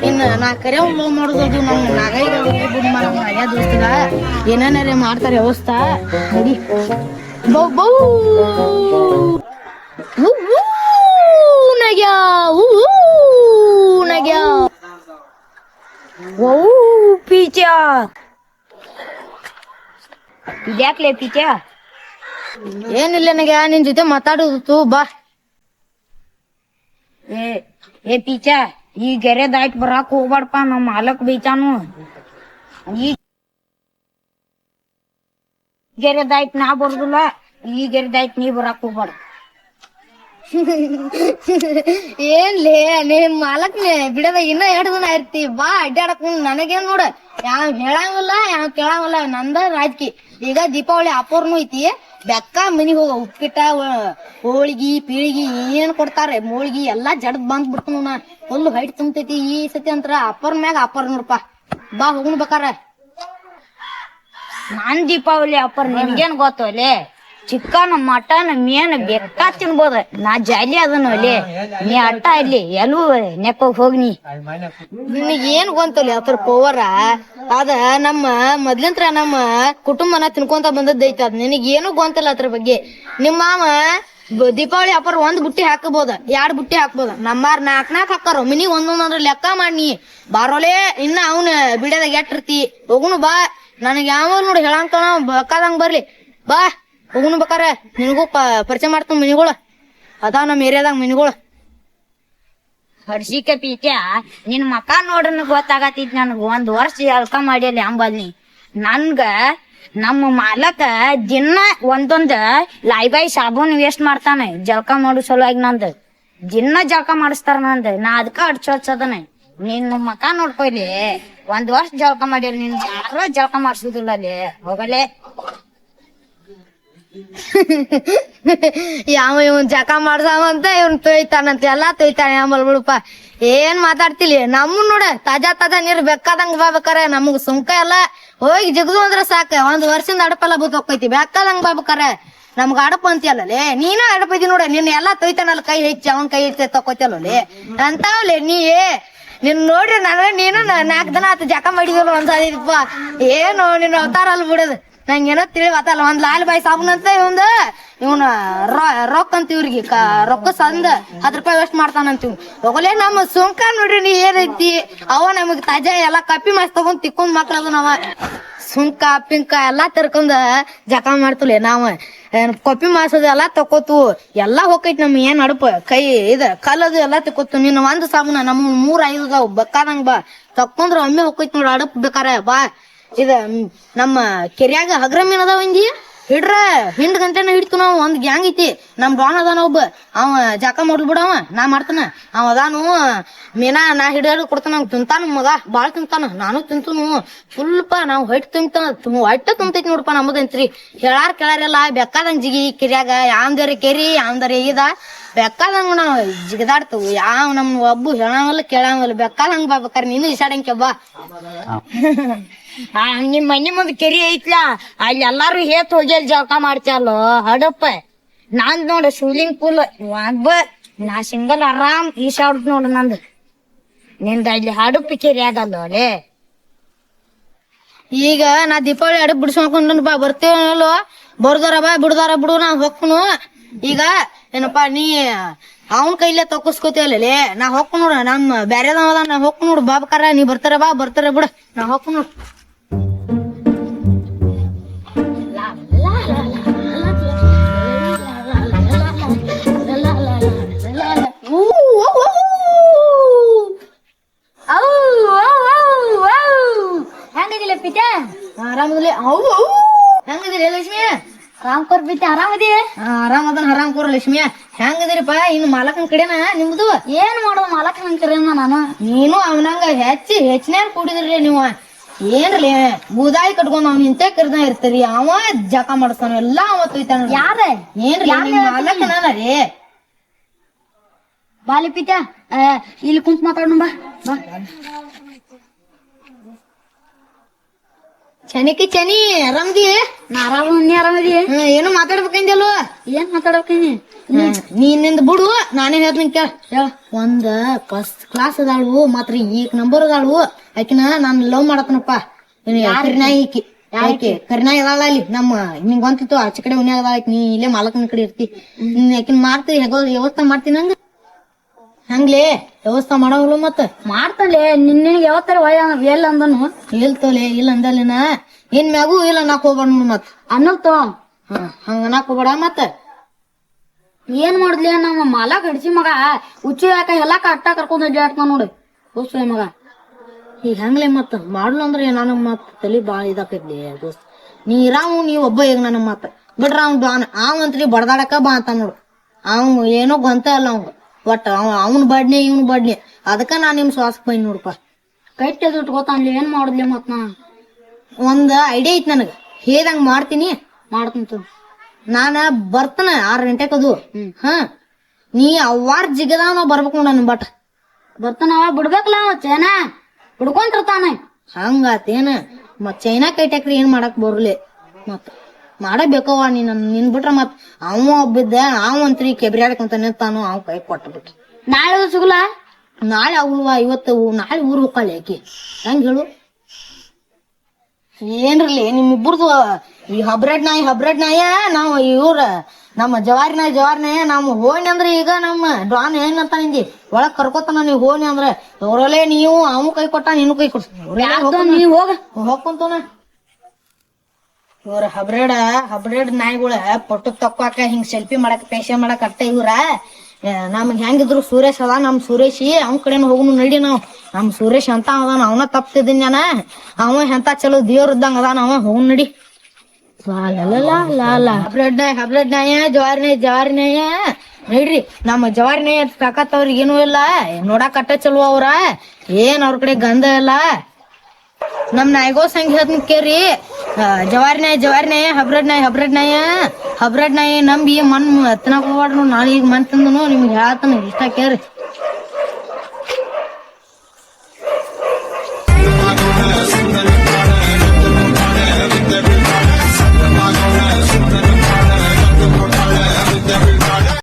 ಇನ್ನ ನಾ ಕರೆ ಲವ್ ಮಾಡೋದು ನಮ್ ನಾಗೈದ ಬಿಡ್ ಮಾಡ್ಯ ದೋಸ್ತಗ ಏನೇನಾರ ಮಾಡ್ತಾರೆ ವ್ಯವಸ್ಥಾ ನಡಿ ಬೌ ಬೌ ನಗ್ಯಾ ನಗ್ಯಾ ಓ ಪೀಚಾ ಇದ್ಯಾಕ್ಲೆ ಪೀಚಾ ಏನಿಲ್ಲ ನಗ್ಯಾ ನಿನ್ ಜೊತೆ ಮಾತಾಡುದು ಬಾ ಏ ಪೀಚಾ ಈ ಗೆರೆ ದಾಟ್ ಬರಾಕ್ ಹೋಗ್ಬಾರ್ದಪ್ಪ ನಮ್ ಮಾಲಕ್ ಬೈತಾನು ಈ ಗೆರೆ ದಾಟ್ ನಾ ಬರುದಿಲ್ಲ ಈ ಗೆರೆ ದಾಟ್ ನೀ ಬರಾಕ್ ಹೋಗ್ಬಾರ್ದು ಏನ್ಲೇ ನಿಮ್ ಮಾಲಕ್ನೆ ಬಿಡದ ಇನ್ನ 2 ದಿನ ಇರ್ತಿ ಬಾ ಅಡ್ಡಾಡಕ್ ನನಗೇನ್ ನೋಡ ಯಾವ ಹೇಳಂಗಿಲ್ಲ ಯಾವ ಕೇಳಂಗಿಲ್ಲ ನಂದ ರಾಜಕಿ ಈಗ ದೀಪಾವಳಿ ಅಪೂರ್ನು ಐತಿ ಬೆಕ್ಕ ಮನಿಗ್ ಹೋಗ ಉಪ್ಪಿಟ್ಟ ಹೋಳಿಗಿ ಪೀಳಿಗಿ ಏನ್ ಕೊಡ್ತಾರೆ ಮೂಳ್ಗಿ ಎಲ್ಲಾ ಜಡದ್ ಬಂದ್ ಬಿಡ್ತು ನಾ ಫುಲ್ ಹೈಟ್ ತುಂಬತೈತಿ ಈ ಸತಿ ಅಂತ್ರ ಅಪ್ಪರ್ ಮ್ಯಾಗ ಅಪ್ಪರ್ ನೋಡಪ್ಪ ಬಾ ಹೋಗುನ್ ಬೇಕಾರ ನಾನ್ ದೀಪಾವಳಿ ಅಪ್ಪರ್ ನಿನ್ಗೇನ್ ಗೊತ್ತೋಲೆ ಚಿಕನ್ ಮಟನ್ ಮೀನ್ ಬೆಕ್ಕ ತಿನ್ಬೋದ ನಾ ಜಾಲಿ ಅದನು ಅಲ್ಲಿ ನೀ ಅಟ್ಟ ಇಲ್ಲಿ ಎಲ್ಲೂ ನೆಕ್ಕೋಗ್ ಹೋಗ್ನಿ ನಿನಗ್ ಏನ್ ಗೊಂತಲ್ಲ ಅದ್ರ ಪವರ ಅದ ನಮ್ಮ ಮೊದ್ಲಿಂತ್ರ ನಮ್ಮ ಕುಟುಂಬನ ತಿನ್ಕೊಂತ ಬಂದದ್ದೈತಿ ಅದ್ ನಿನಗ್ ಏನು ಗೊಂತಲ್ಲ ಅದ್ರ ಬಗ್ಗೆ ನಿಮ್ಮ ಮಾವ ದೀಪಾವಳಿ ಅಪ್ಪರ್ 1 ಬುಟ್ಟಿ ಹಾಕಬೋದ 2 ಬುಟ್ಟಿ ಹಾಕ್ಬೋದ ನಮ್ಮಾರ್ 4 ಹಾಕಾರ ಮಿನಿ ಒಂದೊಂದ್ರ ಲೆಕ್ಕ ಮಾಡಿ ಬಾರೋಲೆ ಇನ್ನ ಅವನ ಬಿಡದಾಗ ಎಟ್ಟಿರ್ತಿ ಹೋಗುನು ಬಾ ನನಗ್ ಯಾವ ನೋಡಿ ಹೇಳಂಕ ಬೇಕಾದಂಗ ಬರ್ಲಿ ಬಾ ಹೋಗುನು ಬೇಕಾರ ನಿನಗೂ ಪರಿಚಯ ಮಾಡ್ತಾನ ಮನಿಗಳ ಅದಾವ ನಮ್ ಏರಿಯಾದಾಗ ಮನಿಗಳ ಹರ್ಷಿಕೆ ಪೀಟ್ಯಾ ನಿನ್ ಮಕ ನೋಡ್ರನ ಗೊತ್ತಾಗತೈತಿ ನನ್ಗ 1 ವರ್ಷ ಜಳಕ ಮಾಡಿಯಲ್ಲಿ ಅಂಬಲ್ನಿ ನನ್ಗ ನಮ್ಮ ಮಾಲಕ ದಿನ ಒಂದೊಂದ್ ಲೈಬಾಯ್ ಸಾಬೂನ್ ವೇಸ್ಟ್ ಮಾಡ್ತಾನೆ ಜಳಕ ಮಾಡೋ ಸಲುವಾಗಿ ನಂದ್ ದಿನ ಜಳಕ ಮಾಡಿಸ್ತಾರ ನಂದ್ ನಾ ಅದಕ್ಕ ಅಡ್ಚೋದನೆ ನಿನ್ ಮಕ ನೋಡ್ಕೊಯ್ಲಿ 1 ವರ್ಷ ಜಳಕ ಮಾಡಿರಿ ನಿನ್ ಯಾರ ಜಳಕ ಮಾಡ್ಸುದಿಲ್ಲ ಅಲ್ಲಿ ಹೋಗಲೆ ಯಾವ ಇವನ್ ಜಕ ಮಾಡ್ಸಾವಂತ ಇವನ್ ತೊಯ್ತಾನಂತ ಎಲ್ಲಾ ತೊಯ್ತಾನೆ ಆಮೇಲೆ ಬಿಡಪ್ಪ ಏನ್ ಮಾತಾಡ್ತಿಲಿ ನಮ್ಮನ್ ನೋಡ ತಾಜಾ ನೀರ್ ಬೇಕಾದಂಗ ಬಾಬೇಕಾರ ನಮಗ್ ಸುಂಕ ಎಲ್ಲ ಹೋಗಿ ಜಿಗದು ಅಂದ್ರ ಸಾಕ 1 ವರ್ಷದಿಂದ ಅಡಪೆಲ್ಲ ಬೂತ್ ಹೋಗ್ತೈತಿ ಬೇಕಾದಂಗ ಬಾಬೇಕಾರ ನಮ್ಗ ಅಡಪ ಅಂತೀಯಲ್ಲೇ ನೀನ ಅಡಪಿದಿ ನೋಡ ನಿನ್ ಎಲ್ಲಾ ತೊಯ್ತಾನಲ್ಲ ಕೈ ಹೆಚ್ಚಿ ಅವನ್ ಕೈ ಹೆಚ್ಚಿ ತಕೋತಿಯಲ್ಲೇ ಅಂತಾವಲೆ ನಿನ್ ನೋಡ್ರಿ ನೀನು 4 ದಿನ ಆತ ಜಕ ಮಾಡಿದಲ್ಲ ಒಂದ್ಸಲಿಪ್ಪ ಏನು ನಿನ್ ಅವತಾರ ಅಲ್ ಬಿಡೋದು ನಂಗೇನೋ ತಿಳಿವತ್ತಲ್ಲ 1 ಲಾಲ್ ಬಾಯಿ ಸಾಬೂನ್ ಅಂತ ಇವನ ರೊಕ್ಕ ಅಂತ ಇವ್ರಿಗೆ ರೊಕ್ಕ ಸಂದ 10 ರೂಪಾಯಿ ವೇಸ್ಟ್ ಮಾಡ್ತಾನಂತೀವ್ ಹೋಗಲೇ ನಮ್ಮ ಸುಂಕ ನೋಡ್ರಿ ನೀ ಏನೈತಿ ಅವ ನಮಗ್ ತಾಜಾ ಎಲ್ಲಾ ಕಪ್ಪಿ ಮಾಸ್ ತಗೊಂಡ್ ತಿಕ್ಕೊಂಡ್ ಮಕ್ಳದು ನಾವ ಸುಂಕ ಪಿಂಕ ಎಲ್ಲಾ ತರ್ಕೊಂಡ ಜಕ ಮಾಡ್ತಲೇ ನಾವ ಕೊಪ್ಪಿ ಮಾಸದ ಎಲ್ಲಾ ತಕೋತು ಎಲ್ಲಾ ಹೋಗೈತಿ ನಮ್ ಏನ್ ಅಡಪ ಕೈ ಕಲ್ಲದು ಎಲ್ಲಾ ತಿಕ್ಕೋತು ನೀನ್ 1 ಸಾಬೂನ ನಮ್ 3-5 ಅದಾವ್ ಬೇಕಾದಂಗ ಬಾ ತಕೊಂಡ್ರ ಒಮ್ಮೆ ಹೋಗೈತಿ ನೋಡ ಅಡಪ್ ಬೇಕಾರ ಬಾ ನಮ್ಮ ಕೆರ್ಯಾಗ ಹಗ್ರ ಮೀನ್ ಅದಾವ ಹಿಂದಿ ಹಿಡ್ರ ಹಿಂಡ್ ಗಂಟೆನ ಹಿಡ್ತು ನಾವು 1 ಗ್ಯಾಂಗ್ ಐತಿ ನಮ್ ಡಾನ್ ಅದಾನ ಒಬ್ಬ ಅವ ಜಾಕ ಮಾಡ್ಲ್ ಬಿಡವ ನಾ ಮಾಡ್ತಾನ ಅವ ಅದಾನು ಮೀನಾ ನಾ ಹಿಡಿಯೋದು ಕೊಡ್ತಾನ ತಿಂತಾನ ಮಗ ಬಾಳ್ ತಿಂತಾನ ನಾನು ತಿಂತನು ಫುಲ್ಪ ನಾವ್ ಹೊಟ್ಟೆ ತುಂಬತೈತಿ ನೋಡಪ್ಪ ನಮ್ಮದಂತ್ರಿ ಕೇಳಾರೆಲ್ಲ ಬೆಕ್ಕಾದಂಗ್ ಜಿಗಿ ಕೆರ್ಯಾಗ ಯಾಂದರಿ ಕೆರಿ ಯಾಂದರಿ ಬೆಕ್ಕಾದಂಗ ನಾವ್ ಜಿಗದಾಡ್ತವು ಯಾವ ನಮ್ ಒಬ್ಬು ಹೇಳಂಗಲ್ಲ ಕೇಳಂಗಲ್ಲ ಬೆಕ್ಕಾದಂಗ ಬಾಬೇಕಾರ ನೀನು ಇಸಾಡಂಕೆ ಬಾ ನಿಮ್ ಮನಿ ಮುಂದ್ ಕೆರಿ ಐತ್ಲಾ ಅಲ್ಲಿ ಎಲ್ಲಾರು ಹೇತ್ ಹೋಗಿ ಜಳಕ ಮಾಡ್ತಲ್ಲೋ ಹಡಪ್ಪ ನಾನ್ ನೋಡ ಸ್ವಿಮ್ಮಿಂಗ್ ಪೂಲ್ ನಾ ಸಿಂಗಲ್ ಆರಾಮ್ ಈಸಾಡ್ತ ನೋಡ ನಂದು ನಿಂದ ಅಲ್ಲಿ ಹಡಪ್ಪಿ ಕೆರಿ ಆಗಲ್ಲ ಅಲ್ಲೇ ಈಗ ನಾ ದೀಪಾವಳಿ ಅಡಪ್ ಬಿಡ್ಸ್ಕೊಂಡ್ ಬಾ ಬರ್ತೇವಲ್ಲೋ ಬರ್ದಾರ ಬಾ ಬಿಡ್ದಾರ ಬಿಡು ನಾ ಹೊಕ್ಕನು ಈಗ ಏನಪ್ಪಾ ನೀ ಅವನ್ ಕೈಲೇ ತಕೋಸ್ಕೋತೀವಲ್ಲೇ ನಾ ಹೊಕ್ಕ ನೋಡ ನಮ್ ಬ್ಯಾರೆದವ ನಾ ಹೊಕ್ಕ ನೋಡು ಬಾಬಕಾರ ನೀ ಬರ್ತಾರ ಬಿಡ ನಾ ಹೊಕ್ಕ ನೋಡ್ ಹೆಂಗದಿಲ್ಲ ಪಿತಾ ಆರಾಮದಲ್ಲಿ ಹೆಂಗದಿರಿ ಲಕ್ಷ್ಮಿ ರಾಮ್ಕೋರ್ ಪಿತಾ ಆರಾಮದಿ ಆರಾಮದನ್ ಆರಾಮ್ಕೋರ್ ಲಕ್ಷ್ಮಿ ಹೆಂಗದಿರಿಪಾ ಇನ್ನು ಮಾಲಕನ್ ಕಡೆನ ನಿಮ್ದು ಏನ್ ಮಾಡೋದು ಮಾಲಕ್ ನಂಕರೇನ ನಾನು ನೀನು ಅವನಂಗ ಹೆಚ್ಚಿನ ಕೂಡಿದ್ರಿ ನೀವು ಏನ್ರಿ ಬೂದಾಯಿ ಕಟ್ಕೊಂಡ್ ಅವ್ನ ಇಂತೆ ಕರ್ದ ಇರ್ತರಿ ಅವ ಜಕ ಮಾಡಿಸ್ತಾನ ಎಲ್ಲಾ ಅವ ತೊಯ್ತಾನ ಯಾರ ಏನ್ರಿ ಮಾಲಕನ ರೀ ಬಾಲಿ ಪಿತಾ ಇಲ್ಲಿ ಕುಂತ್ ಮಾತಾಡೋಣ ಬಾ ಚನಿಕಿ ಚನಿ ಆರಾಮದಿ? ನಾ ಆರಾಮ, ನೀ ಆರಾಮದಿ? ಏನು ಮಾತಾಡ್ಬೇಕಂದಲ್ವ? ಏನ್ ಮಾತಾಡಬೇಕೀನಿ? ನೀನಿಂದ ಬಿಡು, ನಾನೇ ಹೇಳ್ತೀನಿ ಕೇಳ. ಒಂದ್ ಫಸ್ಟ್ ಕ್ಲಾಸ್ ಅದಾಳು, ಮಾತ್ರ ಈಗ ನಂಬರ್ ಅದಾಳು. ಆಕಿನ ನಾನ್ ಲವ್ ಮಾಡತ್ತನಪ್ಪ. ಕರಿನಾಯಿ ಕರಿನಾಯಿ ಅದಾಳ ಅಲ್ಲಿ ನಮ್ಮ ನಿಂಗ್ ಗೊಂತಿತ್ತು ಆಚೆ ಕಡೆ ಉನ್ಯಾಗ ಅದಾಳ. ನೀ ಇಲ್ಲೇ ಮಾಲಕನ ಕಡೆ ಇರ್ತಿ. ಆಕಿನ ಮಾಡ್ತಿ ಹೇಗೋ ವ್ಯವಸ್ಥೆ ಮಾಡ್ತೀನಿ ಹಂಗ ಹಂಗ್ಲೇ ವ್ಯವಸ್ಥೆ ಮಾಡವಳು. ಮತ್ತ ಮಾಡ್ತಾನೆ ನಿನ್ಗೆ ಯಾವತ್ತರ ಎಲ್ಲ ಅಂದನು? ಇಲ್ತೋಲೆ ಇಲ್ಲ ಅಂದಲ್ಲಿನ ಏನ್ ಮ್ಯಾಗೂ ಇಲ್ಲ ನಾಕ್ ಹೋಗ್ಬೇಡ ಮತ್ ಅನ್ನಲ್ತೋ. ಹಂಗ ನಾಕ್ ಹೋಗ್ಬೇಡ. ಮತ್ತ ಏನ್ ಮಾಡುದ್ಲಿ ನಮ್ಮ ಮಾಲ ಗಡಿಸಿ ಮಗ ಹುಚ್ಚು ಯಾಕ ಎಲ್ಲಾ ಕಟ್ಟ ಕರ್ಕೊಂಡ್ ಅಡ್ಡಾಡ್ತಾನ ನೋಡಿ ದೋಸ್ತ ಮಗ. ಈಗ ಹಂಗ್ಲೆ ಮತ್ತ ಮಾಡ್ಲು ಅಂದ್ರೆ ನನಗ್ ಮತ್ ತಲಿ ಬಾಳ ಇದಾಕೈತ್ಲಿ ದೋಸ್ತ್. ನೀ ಇರಾವು ನೀವ್ ಒಬ್ಬ ಈಗ ನನಗ್ ಮತ್ತ ಬಿಡ್ರ ಅವಂತ್ರಿ ಬಡದಾಡಕ ಬಾ ಅಂತ ನೋಡು. ಅವ್ ಏನೋ ಗೊಂತ ಅಲ್ಲ ಅವಂಗ ಒಟ್ಟ ಅವ್ನ ಬಡ್ನೆ ಇವ್ನ ಬಡ್ನೆ. ಅದಕ್ಕ ನಾ ನಿಮ್ ಶ್ವಾಸಕ್ ಬೈನ್ ನೋಡಪ್ಪ. ಕೈಟ್ ಗೊತ್ತಾನ್ಲಿ ಏನ್ ಮಾಡುದ್ಲಿ ಮತ್ ನಾ ಒಂದ್ ಐಡಿಯಾ ಐತ್ ನನಗ, ಹೇಳ್ದಂಗ ಮಾಡ್ತೀನಿ. ಮಾಡ್ತಂತ ನಾನ ಬರ್ತನ 6 ಗಂಟೆಕ್ ಅದು. ನೀ ಅವ್ವಾರ ಜಿಗದ ನಾವ್ ಬರ್ಬೇಕು ನೋಡ ನನ್ ಬಟ್ ಬರ್ತಾನ. ಅವ ಬಿಡ್ಬೇಕಲ್ಲ ಅವ ಚೈನಾ ಬಿಡ್ಕೊಂತಿರ್ತಾನೆ. ಹಂಗಾತೇನ ಮತ್ ಚೈನಾ ಕೈಟ್ಯಾಕ್ರಿ ಏನ್ ಮಾಡಕ್ ಬರ್ಲಿ. ಮತ್ ಮಾಡಬೇಕವ್ವ ನಿನ್ ಬಿಟ್ರ ಮತ್ ಅವ ಒಬ್ಬಿದ್ದ ಅವಂತ್ರಿ ಕೆಬ್ರಿಯಾಡಕಂತ ನಿಂತಾನು. ಅವ್ ಕೈ ಕೊಟ್ಟ ಬಿಟ್ಟ. ನಾಳೆ ಸಿಗುಲ? ನಾಳೆ ಅವಲ್ವ ಇವತ್ತು ನಾಳೆ ಊರ್ ಹೋಗ್ಕಳಿ ಆಕಿ. ಹೆಂಗ್ ಹೇಳು? ಏನ್ರಲಿ ನಿಮ್ಮಿಬ್ಬರದು ಈ ಹಬ್ರೆಡ್ ನಾಯ ನಾವ್ ಇವ್ರ ನಮ್ಮ ಜವಾರಿ ನಾಯ ನಾವ್ ಹೋನಿ ಅಂದ್ರ ಈಗ ನಮ್ಮ ಡಾನ್ ಏನಂತ ನಿಂದಿ ಒಳಗ್ ಕರ್ಕೋತಾನ. ನೀವ್ ಹೋನಿ ಅಂದ್ರ ಅವ್ರಲ್ಲೇ ನೀವು ಅವ್ ಕೈ ಕೊಟ್ಟ ನೀನು ಕೈ ಕೊಡ್ಸ ನೀ ಹೋಗ ಹೋಗ್ಕೊಂತನ. ಇವ್ರ ಹಬ್ರೇಡ್ ನಾಯಿಗಳ ಪೊಟ್ಟು ತಕ್ಕಾಕ ಹಿಂಗ್ ಸೆಲ್ಫಿ ಮಾಡಕ್ ಪೇಶ ಮಾಡಕ್ ಅಟ್ಟ ಇವ್ರ. ನಮ್ಗ್ ಹೆಂಗಿದ್ರು ಸುರೇಶ್ ಅದ, ನಮ್ ಸುರೇಶಿ ಅವ್ನ ಕಡೆನ ಹೋಗುನು ನಡಿ. ನಮ್ ಸುರೇಶ್ ಅಂತ ಅದಾನ, ಅವನ ತಪ್ತಿದ್ದೀನಿ ನಾನ. ಅವ ಎಂತ ಚಲೋ ದೇವ್ರ ಇದ್ದಂಗ ಅದಾನ, ಅವ ಹೋಗ್ ನಡಿ. ಹಬ್ರೆಡ್ ನಾಯ ಜವಾರಿ ನಾಯ ನಡ್ರಿ. ನಮ್ಮ ಜವಾರಿ ನಾಯ ತಾಕತ್ ಅವ್ರಿಗೆ ಏನೂ ಇಲ್ಲ, ನೋಡಾಕ್ ಅಟ್ಟ ಚಲೋ ಅವ್ರ. ಏನ್ ಅವ್ರ ಕಡೆ ಗಂಧ ಇಲ್ಲ. ನಮ್ ನಾಯಿಗೋ ಸಂಗ್ ಹೇಳ್ತೀನಿ ಕೇರಿ. ಜವಾರಿ ನಾಯ ಹಬ್ರೆಡ್ ನಾಯ ನಂಬಿ ಮನ್ ತಿನ್ನಕ್ ಹೋಗ್ಬಾರ್ದು. ನಾನು ಈಗ ಮನ್ ತಿಂದನು ನಿಮ್ಗೆ ಹೇಳ್ತಾನ ಇಷ್ಟ ಕೇರಿ.